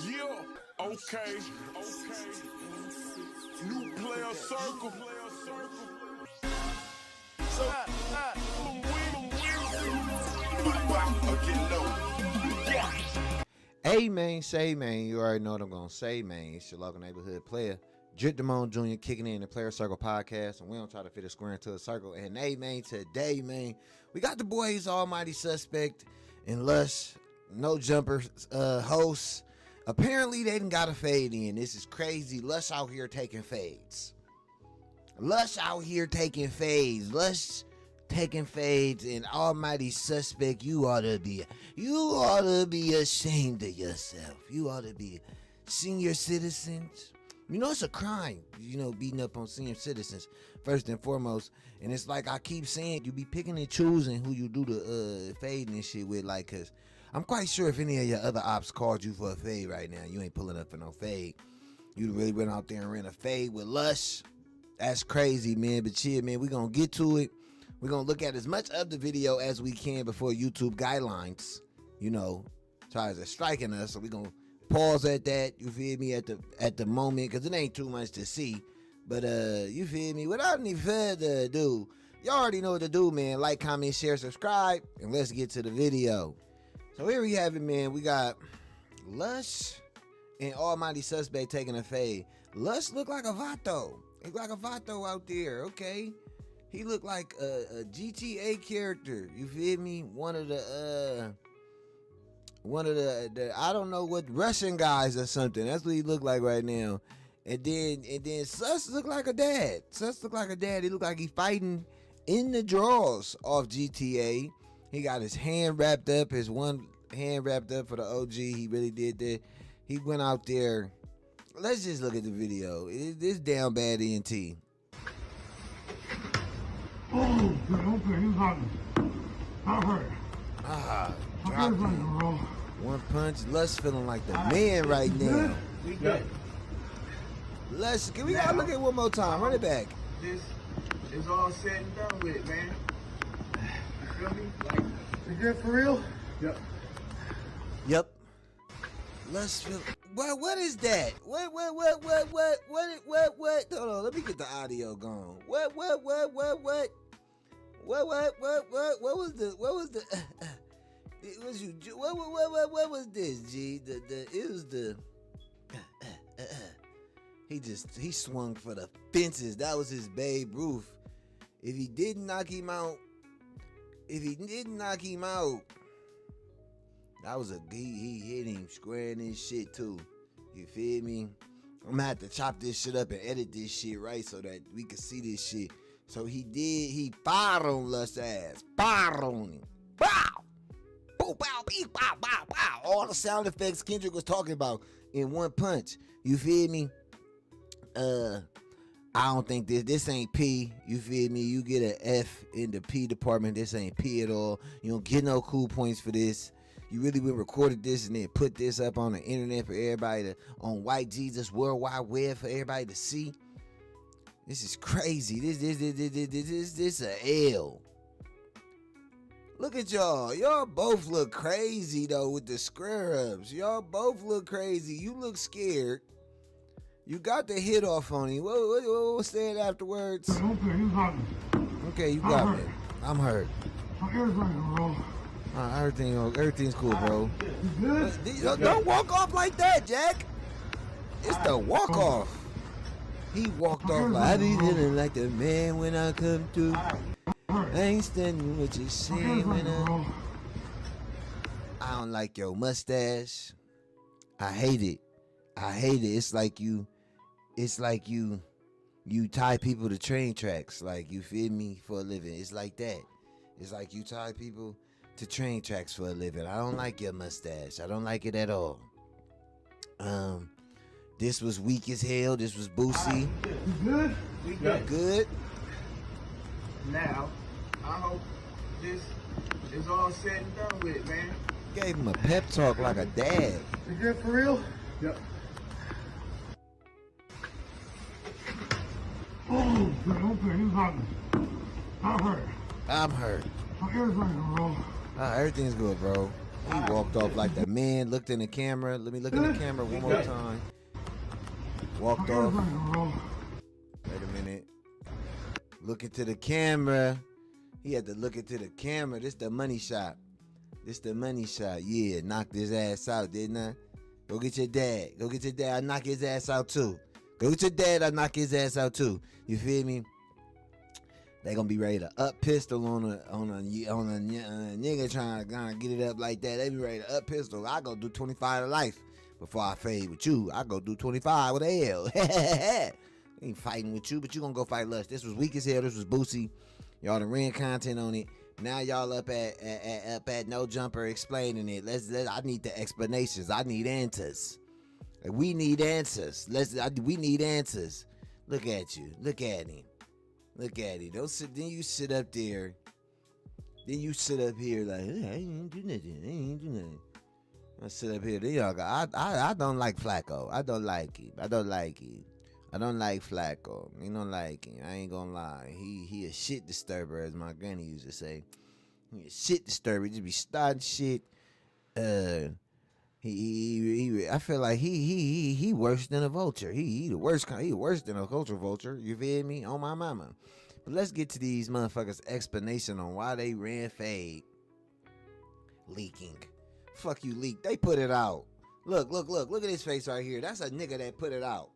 Yeah, okay. New player circle. So, Hey man, say man, you already know what I'm gonna say, man. It's your local neighborhood player, Damone Jr. kicking in the Player Circle podcast, and we don't try to fit a square into a circle. And hey man, today man, we got the boys Almighty Susspect and Lush, no jumper hosts. Apparently they didn't got a fade in. This is crazy. Lush out here taking fades. Lush taking fades, and Almighty Susspect, you ought to be ashamed of yourself. You ought to be senior citizens. You know, it's a crime, beating up on senior citizens, first and foremost. And it's like I keep saying, you be picking and choosing who you do the fading and shit with, like, cause I'm quite sure if any of your other ops called you for a fade right now, you ain't pulling up for no fade. You really went out there and ran a fade with Lush. That's crazy, man. But chill, man, we gonna get to it. We're going to look at as much of the video as we can before YouTube guidelines, tries to striking us. So we're going to pause at that, you feel me, at the moment, because it ain't too much to see. But, you feel me, without any further ado, you already know what to do, man. Like, comment, share, subscribe, and let's get to the video. So here we have it, man. We got Lush and Almighty Susspect taking a fade. Lush look like a Vato. He look like a Vato out there, okay? He looked like a GTA character. You feel me? One of the I don't know what, Russian guys or something. That's what he looked like right now. And then Sus looked like a dad. He looked like he fighting in the drawers off GTA. He got his hand wrapped up, his one hand wrapped up for the OG. He really did that. He went out there. Let's just look at the video. It's down bad ENT. Oh, okay, he's hot. I hurt. Dropped him. One punch. Lush feeling like the man right now. We good. Lush, we gotta look at it one more time. Run it back. This is all said and done with, man. You feel me? Like, you good for real? Yep. Lush feel. What is that? What? Hold on, let me get the audio going. What was this, G? He swung for the fences. That was his Babe Ruth. If he didn't knock him out, that was he hit him square in his shit too. You feel me? I'm gonna have to chop this shit up and edit this shit right so that we can see this shit. So he fired on Lush's ass. Fired on him. Bow! Bow, bow, beep, bow, bow, bow. All the sound effects Kendrick was talking about in one punch. You feel me? I don't think this ain't P. You feel me? You get an F in the P department. This ain't P at all. You don't get no cool points for this. You really would recorded this and then put this up on the internet for everybody on White Jesus World Wide Web for everybody to see. This is crazy. This a L. Look at y'all. Y'all both look crazy though with the square ups. Y'all both look crazy. You look scared. You got the hit off on him. What said afterwards? Okay, he's hot. Okay, you got me. I'm hurt. Everything's bro. Everything's cool, bro. You good? Don't walk off like that, Jack. It's the walk off. He walked off like I be feeling like the man when I come through. I ain't standing what you saying when I don't like your mustache. I hate it. It's like you tie people to train tracks, like, you feel me, for a living. It's like that. It's like you tie people to train tracks for a living. I don't like your mustache. I don't like it at all. This was weak as hell. This was Boosie. You good? We good. Good. Now, I hope this is all said and done with, man. Gave him a pep talk like a dad. You good for real? Yep. Oh, okay, he's hot. I hurt. I'm hurt. Everything's bro. Everything's good, bro. He walked off like the man. Looked in the camera. Let me look in the camera one more time. Walked off. Wait a minute. Look into the camera. He had to look into the camera. This the money shot. This the money shot. Yeah, knocked his ass out, didn't I? Go get your dad. Go get your dad. I knock his ass out too. Go get your dad. I knock his ass out too. You feel me? They gonna be ready to up pistol on a nigga trying to get it up like that. They be ready to up pistol. I go do 25 to life before I fade with you. I go do 25 with a L. Ain't fighting with you, but you gonna go fight Lush. This was weak as hell. This was Boosie. Y'all done ran content on it. Now y'all up at No Jumper explaining it. I need the explanations. I need answers. We need answers. We need answers. Look at you. Look at him. Look at him. Don't sit. Then you sit up there. Then you sit up here like, hey, I ain't do nothing. I ain't do nothing. I sit up here. Then y'all go, I don't like Flacco. I don't like him. I don't like him. I don't like Flacco. He don't like him. I ain't gonna lie. He a shit disturber, as my granny used to say. He a shit disturber. He just be starting shit. I feel like he worse than a vulture. He the worst kind. He worse than a culture vulture. You feel me? On my mama. But let's get to these motherfuckers' explanation on why they ran fade. Leaking. Fuck you, leak. They put it out. Look at his face right here. That's a nigga that put it out.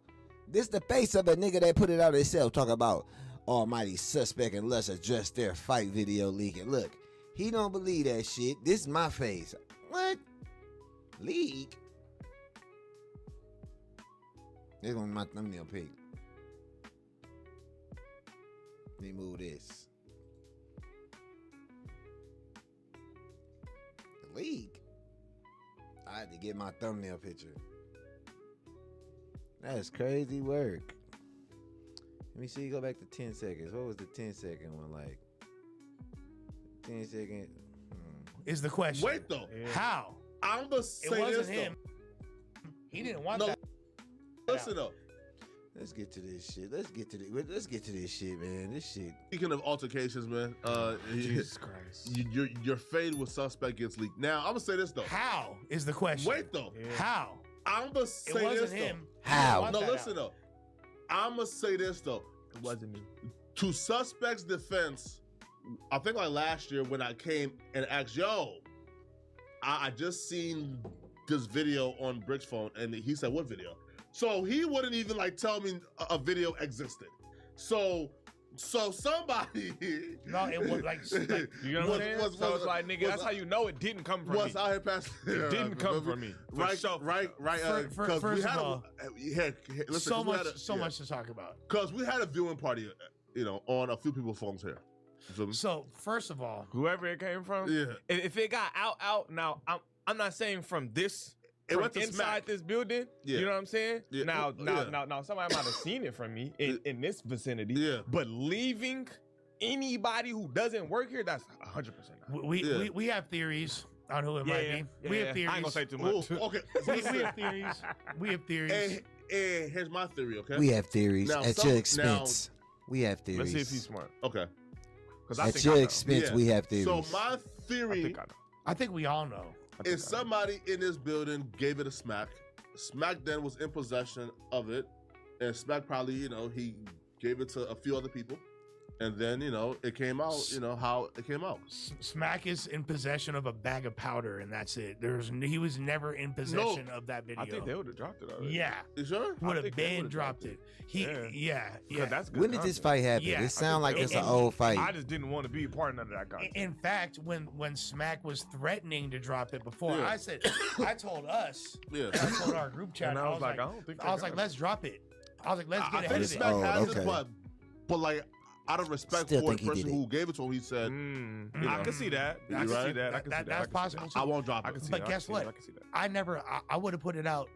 This the face of a nigga that put it out himself. Talk about Almighty Suspect and Lush addressed their fight video leaking. Look, he don't believe that shit. This is my face. What? Leak? This one my thumbnail pic. Let me move this. The leak? I had to get my thumbnail picture. That's crazy work. Let me see. Go back to 10 seconds. What was the 10-second one like? 10-second. Is the question. Wait though. Yeah. How? I'm gonna say It wasn't this him. though. He didn't want No, that. listen though. Let's get to this shit. Let's get to this shit, man. This shit. Speaking of altercations, man. Jesus Christ. Your fade with Suspect gets leaked. Now I'm gonna say this though. How is the question? Wait though. Yeah. How? I'm gonna It say wasn't this him. though. He didn't How? want No, that listen out. though. I'm gonna say this though. It wasn't me. To Suspect's defense, I think like last year when I came and asked, yo, I just seen this video on Brick's phone, and he said, what video? So he wouldn't even like tell me a video existed. So somebody No, it was like You know what I'm saying? So it's like, nigga, that's how you know it didn't come from me. was out here passing. It didn't come from me. For Right, sure. right. First we of had all, listen, so we had much to talk about. because we had a viewing party, on a few people's phones here. So, So first of all, Whoever it came from. yeah, If it got out, now I'm not saying from this. it From went to inside Smack. this building, Yeah. you know what I'm saying? Yeah. Now, Yeah. now, somebody might have seen it from me in this vicinity. Yeah. But leaving anybody who doesn't work here, that's 100%. not. we have theories on who it might be. We have theories. I ain't gonna say too Ooh, much. okay, we have theories. We have theories. and here's my theory. Okay, We have theories Now, at some- your expense. We have theories. Let's see if he's smart. okay. Because I At think your I know. expense, Yeah. we have theories. So my I theory think I know. I think we all know. I think is I know. somebody in this building gave it a Smack. Smack then was in possession of it, and Smack probably, he gave it to a few other people, and then it came out, how it came out. Smack is in possession of a bag of powder, and that's it. He was never in possession of that video. I think they would have dropped it already. Yeah, You sure? would have think they been would've dropped dropped it. Yeah. Because that's good when did this content. fight happen? Yeah, It sounds like think it's they an would. old fight. I just didn't want to be a part of none of that content. In fact, when Smack was threatening to drop it before, Yeah. I told us, Yeah. I told our group chat, And I was like, I don't think I was they like, got let's drop it. I was like, let's I get ahead think of it. Smack Oh, has okay. it, but like out of respect Still for think the he person did it. who gave it to him, he said, I can see that. I can Right? see that. I can see that. That's I can see possible that. too. "I won't drop I it." can see But that. I can guess see what? that. I can see that. I would have put it out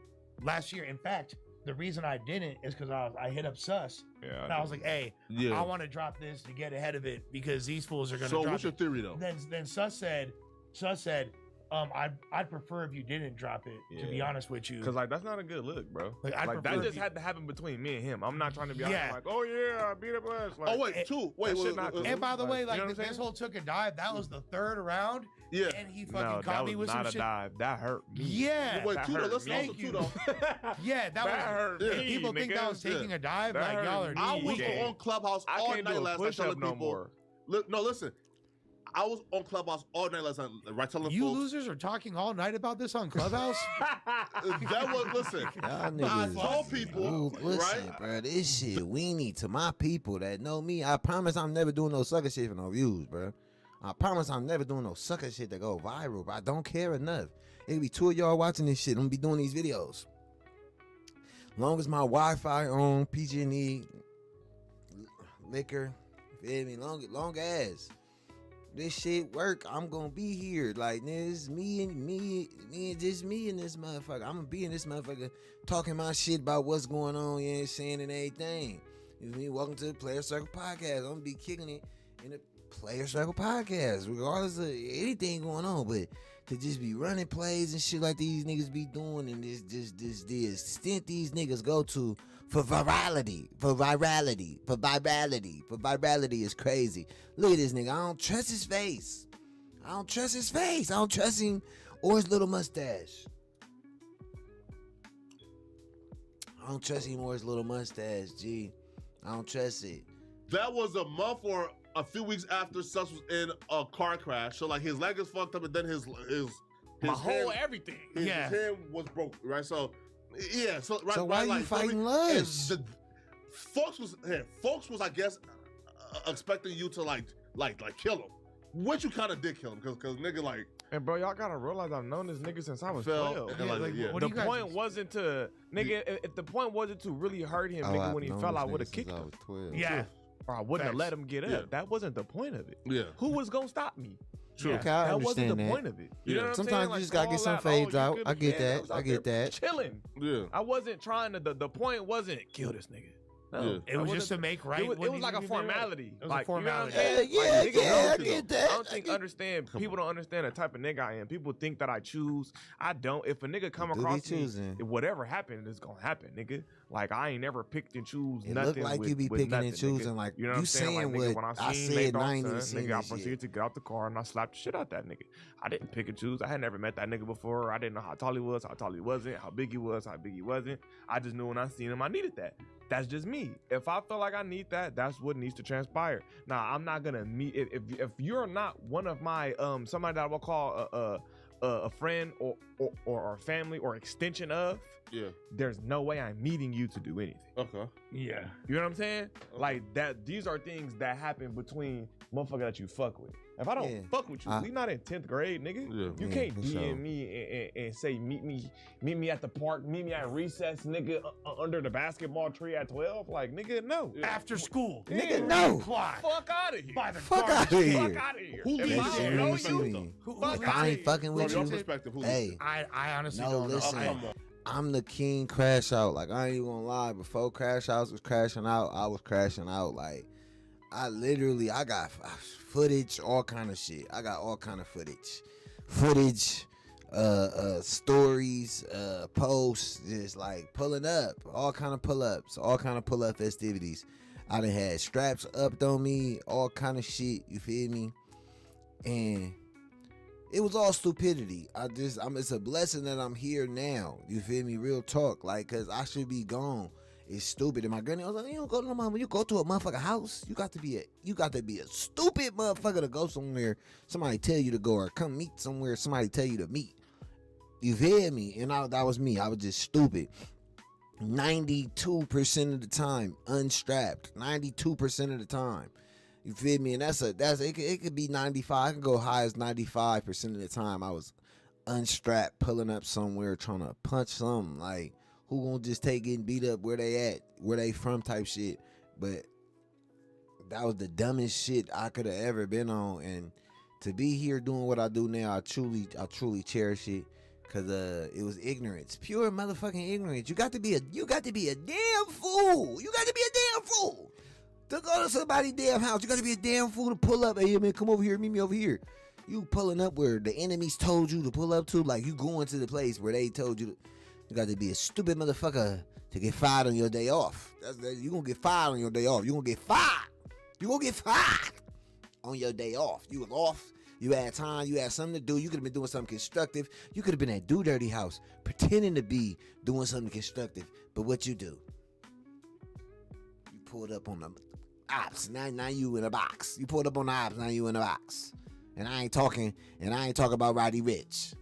last year. In fact, the reason I didn't is because I hit up Sus, Yeah. and I was like, hey, Yeah. I want to drop this to get ahead of it because these fools are gonna So drop what's your it. theory though? Then Sus said, I'd prefer if you didn't drop it. To be Yeah. honest with you, Cause like that's not a good look, bro. Like, I'd Like prefer that if just you- had to happen between me and him. I'm not trying to be out Yeah. there like, oh yeah, I beat up us. Like, Oh wait, two. Wait, that shit wait, not wait, cool. and by the Like, way, you know like what I'm this saying? whole took a dive. That was the third round, yeah. and he fucking no, caught that me was with not some a shit. dive. That hurt me. Yeah, Wait, that two though. hurt Let's me. also Thank two you. though. yeah, that was. hurt Yeah. If me, people think that I nigga. was taking a dive, That like y'all hurt are. me. I was gang. on Clubhouse I all can't night do a last night push-up telling no people. more. No, listen. I was on Clubhouse all night last night, right? Telling You folks losers are talking all night about this on Clubhouse. that was listen. Y'all I niggas. told people, Ooh, listen, right? bro, this shit weenie to my people that know me. I promise I'm never doing no sucker shit for no views, bro. I promise I'm never doing no sucker shit that go viral, but I don't care enough. It could be two of y'all watching this shit. I'm gonna be doing these videos. Long as my Wi-Fi on, PG&E, liquor, feel me? Long as this shit work, I'm gonna be here. Like this, me and just me in this motherfucker. I'm gonna be in this motherfucker talking my shit about what's going on, you know what I'm saying, and everything. You know me? Welcome to the Player Circle Podcast. I'm gonna be kicking it in the Player Circle Podcast, regardless of anything going on. But to just be running plays and shit like these niggas be doing, and the extent these niggas go to for virality is crazy. Look at this nigga. I don't trust his face. I don't trust him or his little mustache. I don't trust him or his little mustache, G. I don't trust it. That was a month or a few weeks after Sus was in a car crash. So like his leg is fucked up, and then his My whole hand, everything. his Yeah. hand was broke, right? So yeah, so right. So why right, you like, fighting and Lush? Folks was I guess expecting you to like kill him, which you kind of did kill him because nigga like And bro, y'all gotta realize I've known this nigga since I was fell 12. and, Yeah, like, like, yeah. what The do you guys point ex- wasn't to nigga. If the point wasn't to really hurt him, Oh, nigga, I've when he known fell, this I would nigga have kicked since I him, was 12. Yeah, or I wouldn't have Facts. let him get up. Yeah. That wasn't the point of it. Yeah. Who was gonna stop me? True. Yeah. Okay, I That wasn't understand the that. point of it. You Yeah. know what I'm Sometimes saying? you Like, just gotta get all some that, fades you out. good I get man, that. was I out get there that. Chilling. Yeah. I wasn't trying to. The point wasn't kill this nigga. No, Yeah. it was I just to wasn't- make right. It was, what like needed a to be made right. formality. It was like, a formality. You know what I'm saying? Yeah, Like, niggas yeah, don't I think- get that. I don't think people don't understand the type of nigga I am. People think that I choose. I don't. If a nigga come You do be across me, choosing. whatever happened is gonna happen, nigga. Like I ain't never picked and choose It nothing. look like with, you be with picking nothing, and choosing, nigga. like, you know what you I'm saying? Like, saying nigga, what when I I seen said, Nate and I Dogg ain't even son, seen nigga, I this proceeded yet. to get out the car and I slapped the shit out that nigga. I didn't pick and choose. I had never met that nigga before. I didn't know how tall he was, how tall he wasn't, how big he was, how big he wasn't. I just knew when I seen him, I needed that. That's just me. If I feel like I need that, that's what needs to transpire. Now, I'm not gonna meet if you're not one of my somebody that I will call a friend or family or extension of. Yeah. There's no way I'm meeting you to do anything. Okay. Yeah, You know what I'm saying? Like that. These are things that happen between motherfucker that you fuck with. If I don't Yeah. fuck with you, we not in 10th grade, nigga. Yeah. You Yeah, can't for DM sure. me and say meet me at the park, meet me at recess, nigga, under the basketball tree at 12. Like, nigga, no. after school, Nigga, Yeah. no. Clock. Fuck out of here. By the Fuck garbage outta can. here. Fuck out of here. Who If leaves I you? don't know Seriously. you, Who- fuck If outta I ain't here. fucking From with your you, perspective, who hey, I honestly No, don't know. listen. Come on. I'm the king crash out. Like, I ain't even gonna lie. Before Crash House was crashing out, I was crashing out. Like, I got footage, all kind of shit. I got all kind of footage, stories, posts, just like pulling up, all kind of pull-ups, all kind of pull-up festivities. I done had straps up on me, all kind of shit. You feel me? And it was all stupidity. It's a blessing that I'm here now. You feel me? Real talk. Like, cause I should be gone. It's stupid. And my granny was like, you don't go to no mama. You go to a motherfucker house. You got to be a stupid motherfucker to go somewhere. Somebody tell you to go or come meet somewhere. Somebody tell you to meet. You feel me? And that was me. I was just stupid. 92% of the time unstrapped. 92% of the time. You feel me? And it could be 95. I could go high as 95% of the time. I was unstrapped, pulling up somewhere, trying to punch something. Like, who gonna just take it and beat up where they at, where they from type shit. But that was the dumbest shit I could have ever been on. And to be here doing what I do now, I truly cherish it. Cause it was ignorance, pure motherfucking ignorance. You got to be a damn fool. You got to be a damn fool to go to somebody's damn house. You got to be a damn fool to pull up. Hey man, come over here, meet me over here. You pulling up where the enemies told you to pull up to, like you going to the place where they told you to. You got to be a stupid motherfucker to get fired on your day off. You gonna get fired on your day off. You gonna get fired. You gonna get fired on your day off. You was off. You had time. You had something to do. You could have been doing something constructive. You could have been at Do Dirty House pretending to be doing something constructive. But what you do? You pulled up on the ops. Now you in a box. You pulled up on the ops. Now you in a box. And I ain't talking about Roddy Ricch.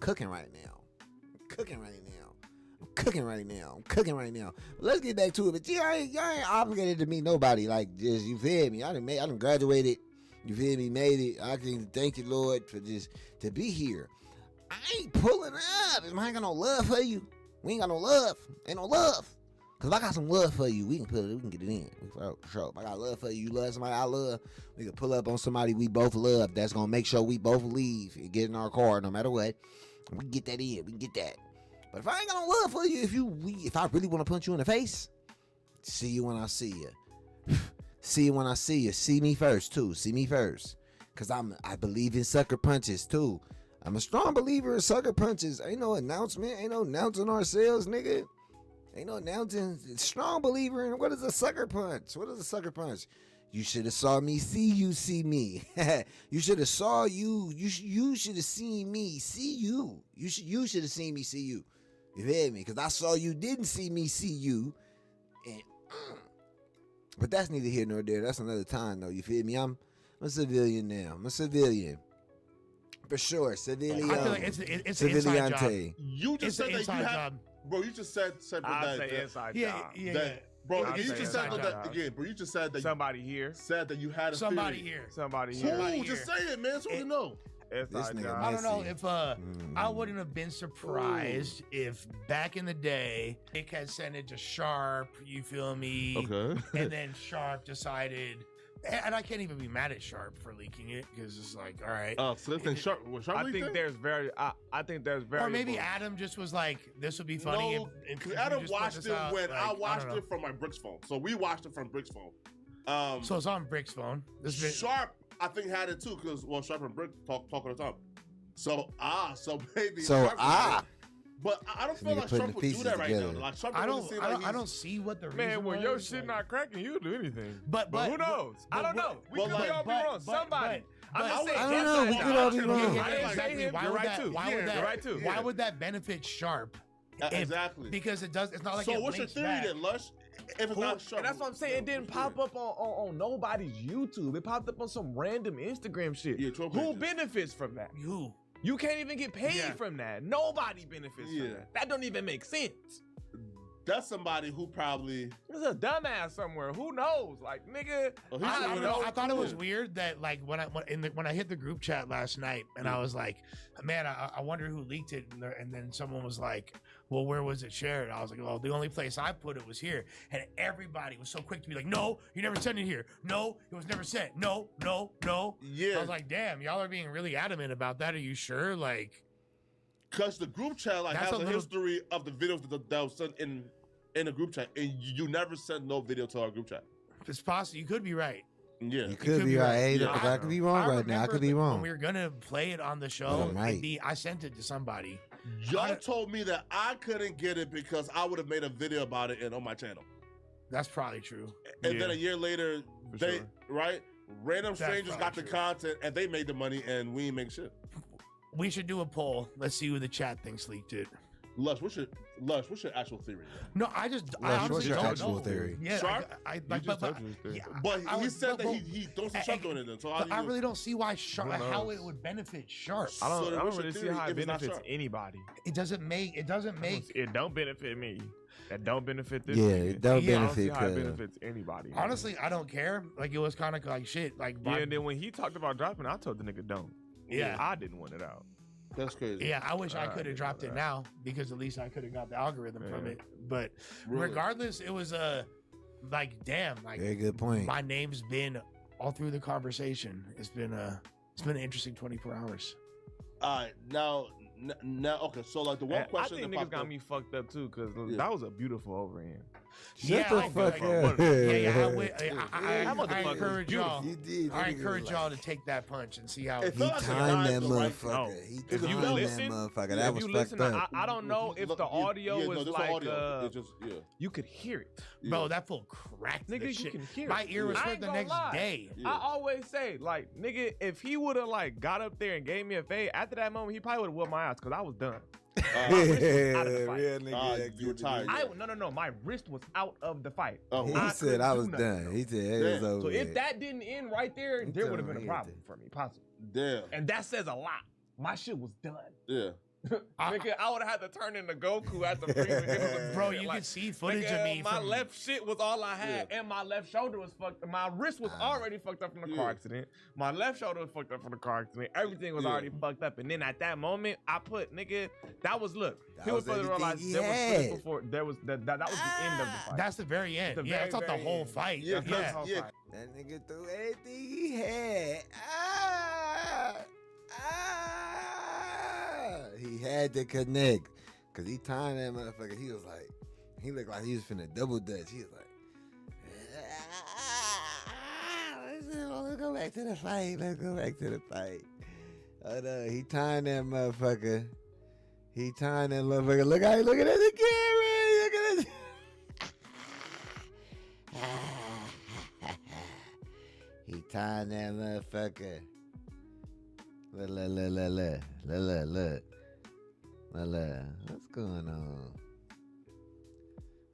Cooking right now. I'm cooking right now. But let's get back to it. But y'all ain't obligated to meet nobody. Like, just, you feel me? I done graduated. You feel me? Made it. I can thank you, Lord, for just to be here. I ain't pulling up. If I ain't got no love for you, we ain't got no love. Ain't no love. Cause if I got some love for you, we can get it in. For sure. If I got love for you, you love somebody I love, we can pull up on somebody we both love. That's gonna make sure we both leave and get in our car no matter what. We can get that in. We can get that. But if I ain't got no love for you, if I really want to punch you in the face, see you when I see you. See you when I see you. See me first too. See me first. Cause I believe in sucker punches too. I'm a strong believer in sucker punches. Ain't no announcement. Ain't no announcing ourselves, nigga. Ain't no announcing. Strong believer in what is a sucker punch? What is a sucker punch? You should have saw me see you see me. You should have saw you. You should have seen me see you. You should have seen me see you. You hear me? Because I saw you didn't see me see you. And but that's neither here nor there. That's another time though. You feel me? I'm a civilian now. I'm a civilian. For sure. Civilian. I feel like it's an inside job. You just said that you have, bro, you just said I say inside job. Yeah. Bro, you just said that again. Bro, you just said that somebody here said that you had a somebody theory. here. Somebody Who? here. Just say it, man. So we know. Inside job. I don't know if I wouldn't have been surprised if back in the day Nick had sent it to Sharp, you feel me? Okay. And then Sharp decided, and I can't even be mad at Sharp for leaking it because it's like, all right. Oh, so that's Sharp. I think there's very. I think there's very. Or maybe Adam just was like, this would be funny. No, if because Adam just put watched this it out. when Like, I watched don't it from my Brick's phone. So we watched it from Brick's phone. So it's on Brick's phone. Sharp, I think, had it too because Sharp and Brick talk all the time. So maybe. So But I don't feel like Sharp would do that right now. Like Sharp I don't see what the reason man, when your was, shit like, not cracking, you do anything. But who knows? I don't know. We could all be wrong. Somebody. I'm just saying. I don't know. We could all be wrong. I didn't say him. You're right too. You're right too. Why would that benefit Sharp? Exactly. Because it does. It's not like. So what's your theory then, Lush? If it's not Sharp, and that's what I'm saying. It didn't pop up on nobody's YouTube. It popped up on some random Instagram shit. Yeah, who benefits from that? You can't even get paid from that. Nobody benefits from that. That don't even make sense. That's somebody who probably there's a dumbass somewhere. Who knows? Like, nigga, I thought it was weird that like when I hit the group chat last night and I was like, man, I wonder who leaked it. And then someone was like, well, where was it shared? I was like, well, the only place I put it was here. And everybody was so quick to be like, no, you never sent it here. No, it was never sent. No. Yeah. I was like, damn, y'all are being really adamant about that. Are you sure? Like, because the group chat has a history of the videos that was sent in the group chat, and you never sent no video to our group chat. It's possible. You could be right. Yeah, you could be right. I could be wrong right now. I could be wrong. When we were gonna play it on the show, I sent it to somebody. Y'all told me that I couldn't get it because I would have made a video about it and on my channel. That's probably true. And then a year later, random strangers got the content and they made the money and we ain't make shit. We should do a poll. Let's see who the chat thinks leaked it. Lush, what's your actual theory? No, I honestly don't actual know. theory? Yeah, Sharp? But he said that he don't see Sharp doing it then. So I really don't see why Sharp, how it would benefit Sharp. I don't really see how it benefits anybody. It doesn't make. It don't benefit me. That don't benefit this. Yeah, it don't benefit. I don't see how it benefits anybody. Honestly, I don't care. Like it was kind of like shit. Like and then when he talked about dropping, I told the nigga don't. Yeah, I didn't want it out. That's crazy. Yeah, I wish I could have dropped it now because at least I could have got the algorithm from it. But regardless, it was like damn, like very good point. My name's been all through the conversation. It's been an interesting 24 hours. All right, now okay. So like the one question I think niggas got me fucked up too because that was a beautiful overhand. Shut the I feel fuck like- up. I encourage y'all. You did. I encourage y'all to take that punch and see how It He felt like a timed knife, that though, right? motherfucker. No. He If you timed that listen- motherfucker. If That was you fucked listen, up. I don't know if the audio no, was this like audio. It just you could hear it. Bro, that fool cracked Nigga, the you shit. can hear My it. ear was I hurt ain't the gonna next lie. day. Yeah. I always say, like, nigga, if he would have like got up there and gave me a fade after that moment, he probably would have whooped my ass because I was done. My wrist was out of the fight. Real nigga. you were tired. No. My wrist was out of the fight. Oh, He I said couldn't I do was nothing, done. though. He said it was Damn. over. So if with. that didn't end right there, He there would have told been a me problem that. for me, possible. damn. And that says a lot. My shit was done. Yeah. Nigga, I would have had to turn into Goku at the freezer. Bro, you can see footage of me. My from, left shit was all I had, Yeah. and my left shoulder was fucked. My wrist was already fucked up from the car accident. My left shoulder was fucked up from the car accident. Everything was Yeah. already fucked up. And then at that moment, I put nigga. That was look. That People was supposed to everything realize he there was had. footage before. There was that was the end of the fight. That's the very end. The Yeah, very, it's not the very whole end. fight. Yeah, That's the Yeah. whole yeah. fight. That nigga threw everything he had. He had to connect. Cause he timed that motherfucker. He was like, he looked like he was finna double dutch. He was like, let's go back to the fight. Let's go back to the fight. He timed that motherfucker. He timed that motherfucker. Look at the camera. Look at it. He timed that motherfucker. Look. What's going on?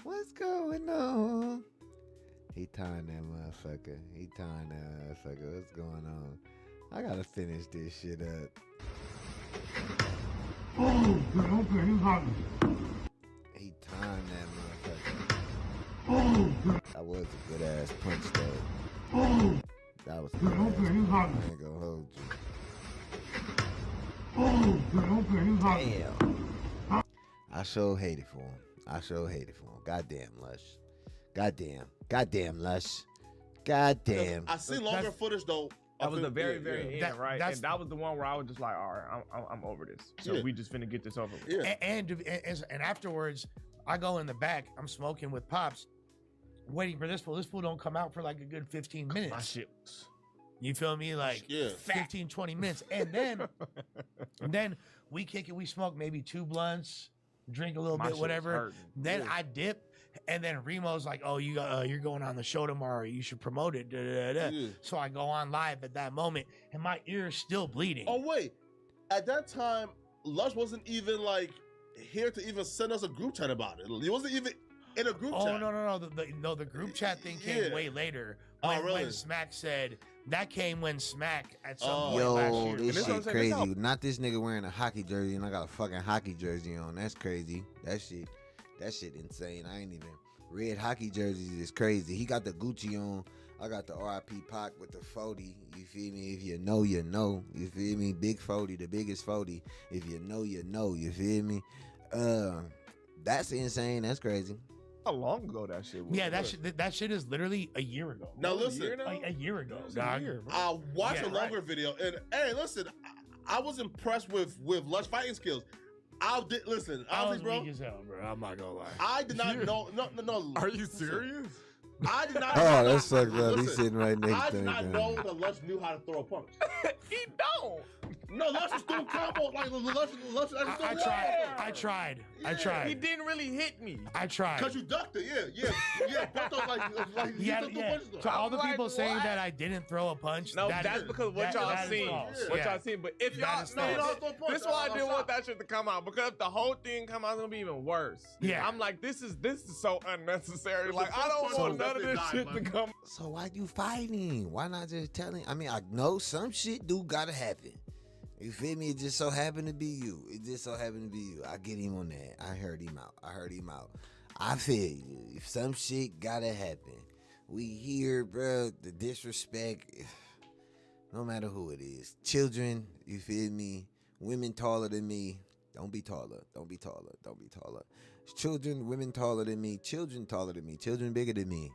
What's going on? He timed that motherfucker. What's going on? I gotta finish this shit up. He timed that motherfucker. That was a good ass punch though. That was a good ass punch. I ain't gonna hold you. Damn. I sure hate it for him. Goddamn Lush. Goddamn Lush. Goddamn. I seen longer footage though. That was the very, yeah, very yeah. end, right? that's- And that was the one where I was just like, all right, I'm over this. So Yeah. we just finna get this over with. Yeah. And afterwards, I go in the back. I'm smoking with Pops, waiting for this fool. This fool don't come out for like a good 15 minutes. My shit was You feel me? Like Yeah. 15, 20 minutes. And then we kick it. We smoke maybe 2 blunts, drink a little My bit, shit was whatever. hurting. Then Yeah. I dip. And then Remo's like, oh, you're going on the show tomorrow. You should promote it. Da, da, da, da. Yeah. So I go on live at that moment, and my ear is still bleeding. Oh wait, at that time, Lush wasn't even like here to even send us a group chat about it. He wasn't even in a group Oh chat. no! The group chat thing came Yeah. way later. Oh, When, really? when Smack said that came when Smack at some Oh. point last Yo, year. this this what I'm shit saying, crazy. this how- Not this nigga wearing a hockey jersey and I got a fucking hockey jersey on. That's crazy. That shit insane. I ain't even. Red hockey jerseys is crazy. He got the Gucci on. I got the RIP Pac with the 40. You feel me? If you know, you know. You feel me? Big 40, the biggest 40. If you know, you know. You feel me? That's insane. That's crazy. How long ago that shit was? Yeah, that shit is literally a year ago. Now A listen, year now? A year ago, It was a dog. year, bro. I watched Yeah, a longer video, and hey, listen, I was impressed with Lush fighting skills. Listen, I was honestly, bro, weak as hell, bro. I'm not gonna lie. I did not know. No. Are you listen, serious? I did not. Oh, that's fucked up. He's Listen, sitting right next I to did not him. know that Lush knew how to throw a punch. He don't. No, Lush was doing combos like Lush. I tried. He didn't really hit me. I tried. Cause you ducked it, yeah. Bucked up like Yeah, he took yeah. the punches. To all the I'm people like, saying what? that I didn't throw a punch, No, that that's is- because what that- y'all that is seen. false. What Yeah. y'all seen. But if That y'all, is no, false. no, Don't throw a punch. this is why I didn't want Outside. that shit to come out, because if the whole thing come out, it's gonna be even worse. Yeah. I'm like, this is so unnecessary. It's Like, the I don't first want one none of this that shit died, to man. come. So why you fighting? Why not just telling? I mean, I know some shit do gotta happen. You feel me? It just so happened to be you. I get him on that. I heard him out. I feel you. If some shit gotta happen, we hear, bro, the disrespect. No matter who it is, children. You feel me? Women taller than me. Don't be taller. Children, women taller than me. Children taller than me. Children bigger than me.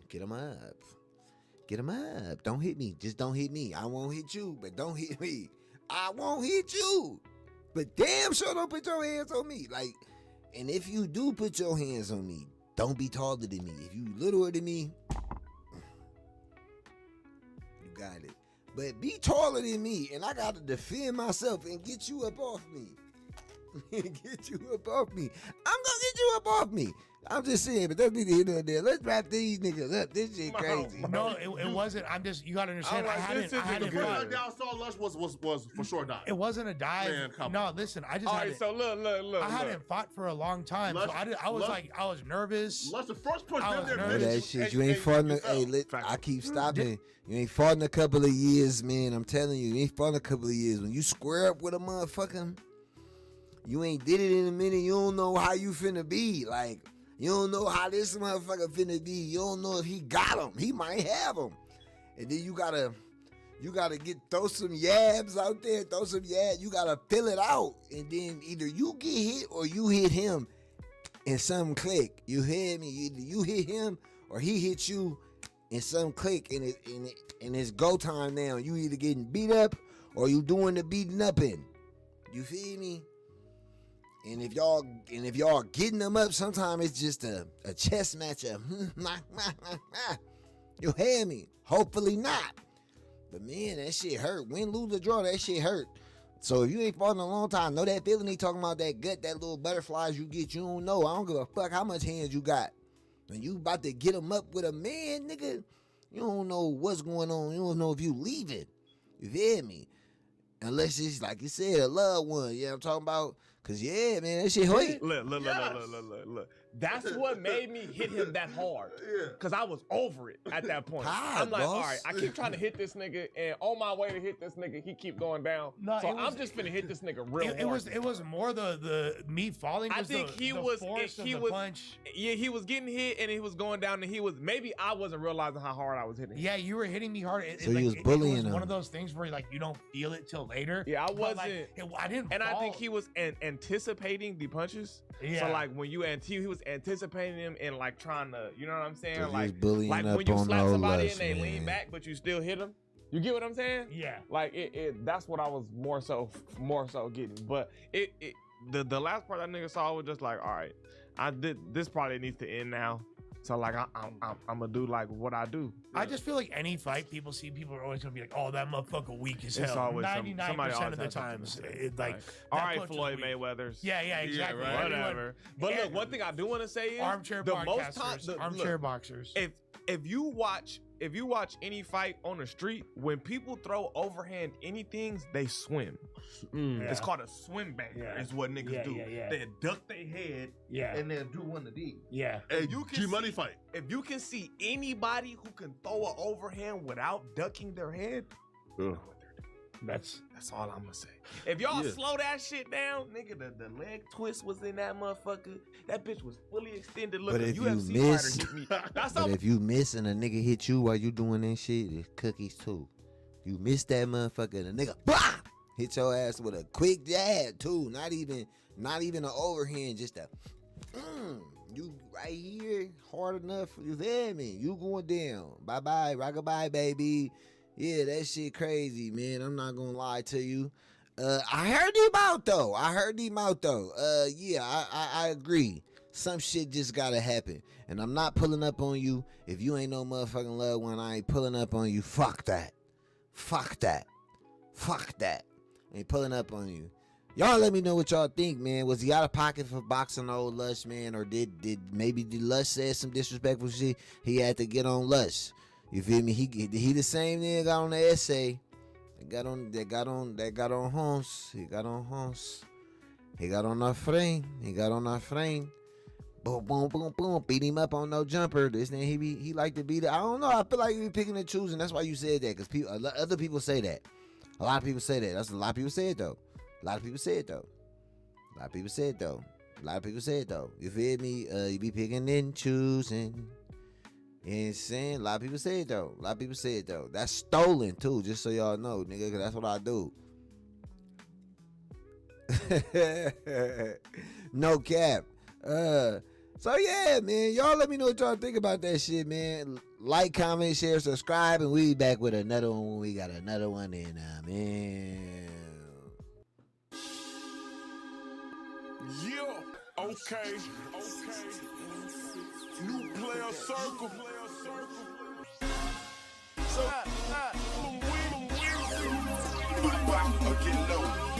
Get them up. Don't hit me. Just don't hit me. I won't hit you, but don't hit me. I won't hit you. But damn sure don't put your hands on me. Like, and if you do put your hands on me, Don't be taller than me. If you littler than me, you got it. But be taller than me, and I got to defend myself and get you up off me. Get you up off me. I'm gonna get you up off me. I'm just saying, but that's neither here nor there. Let's wrap these niggas up. This shit crazy. No, it wasn't. I'm just. You gotta understand. like, I hadn't The fought. first time I saw Lush was for sure dive. It wasn't a dive. Man, come no, on. listen. I just All hadn't. right, so look. I hadn't fought for a long time, so Lush- I was Lush- like, I was nervous. Lush, the first punch I in was there. nervous. Know that shit. You ain't fought in a, I keep stopping. You ain't fought in a couple of years, man. I'm telling you, you ain't fought in a couple of years. When you square up with a motherfucker, you ain't did it in a minute. You don't know how you finna be. Like, you don't know how this motherfucker finna be. You don't know if he got him. He might have him. And then you gotta throw some yabs out there. Throw some yabs. You gotta fill it out. And then either you get hit or you hit him and something click. You hear me? Either you hit him or he hit you and something click. And it's go time now. You either getting beat up or you doing the beating up in. You feel me? And if y'all getting them up, sometimes it's just a chess matchup. You hear me? Hopefully not. But man, that shit hurt. Win, lose, or draw, that shit hurt. So if you ain't fought in a long time, know that feeling he talking about, that gut, that little butterflies you get, you don't know. I don't give a fuck how much hands you got. When you about to get them up with a man, nigga, you don't know what's going on. You don't know if you leaving. You feel me? Unless it's, like you said, a loved one. You know what I'm talking about? Cause yeah, man, that shit hurt. Look. That's what made me hit him that hard. Yeah. Cause I was over it at that point. Hi, I'm like, boss. all right, I keep trying to hit this nigga, and on my way to hit this nigga, he keep going down. No, so it was- I'm just finna hit this nigga real hard. It was more the me falling. I Was think the, he the was- force of he the was- punch. Yeah, he was getting hit, and he was going down, and maybe I wasn't realizing how hard I was hitting. Yeah, you were hitting me hard. So he was bullying it was him. one of those things where like you don't feel it till later. Yeah, I But, wasn't. like, I didn't. And I think fall. he was anticipating the punches. Yeah. So like when he was anticipating them and like trying to, you know what I'm saying? So he Like, was bullying like up when you on slap old somebody Lush, and they lean man. back, but you still hit them. You get what I'm saying? Yeah. Like that's what I was more so getting. But the last part that nigga saw was just like, all right, this probably needs to end now. So like I'm gonna do like what I do. I just feel like any fight people are always gonna be like, oh, that motherfucker weak as It's hell. always 99% somebody of always the has something time, to say. it's like, all that right, punch was Floyd weak. Mayweather's. Yeah, exactly. right. Whatever. But look, one thing I do want to say is Armchair the podcasters, most time, armchair boxers. if you watch any fight on the street, when people throw overhand anything, they swim. Mm. Yeah. It's called a swim banker. Yeah. Is what niggas do. Yeah. They duck their head Yeah. and then do one of these. Yeah. Hey, You can G-Money see- fight. If you can see anybody who can throw an overhand without ducking their head, Ugh. That's all I'm gonna say. If y'all Yeah. slow that shit down, nigga, the leg twist was in that motherfucker. That bitch was fully extended. Look, But a if you UFC miss- fighter hit me. That's But if you miss and a nigga hit you while you doing that shit, it's cookies too. You miss that motherfucker and the nigga bah! Hit your ass with a quick jab too. Not even an overhand, just a you right here hard enough. You feel me? You going down. Bye, rock-a-bye, baby. Yeah, that shit crazy, man. I'm not gonna lie to you. I heard him out though. Yeah, I agree. Some shit just gotta happen. And I'm not pulling up on you. If you ain't no motherfucking loved one, I ain't pulling up on you. Fuck that. I ain't pulling up on you. Y'all let me know what y'all think, man. Was he out of pocket for boxing old Lush, man? Or did Lush say some disrespectful shit? He had to get on Lush. You feel me? He the same nigga got on the essay. That got on Hans. He got on our frame. Boom. Beat him up on no jumper. This thing he like to beat it. I don't know. I feel like he be picking and choosing. That's why you said that. Because other people say that. A lot of people say that. That's a lot of people say it though. You feel me? You be picking and choosing. And saying, a lot of people say it though. That's stolen too, just so y'all know, nigga, cause that's what I do. No cap. So yeah, man, y'all let me know what y'all think about that shit, man. Like, comment, share, subscribe, and we be back with another one when we got another one in, man. Yeah, okay. circle. So, get low.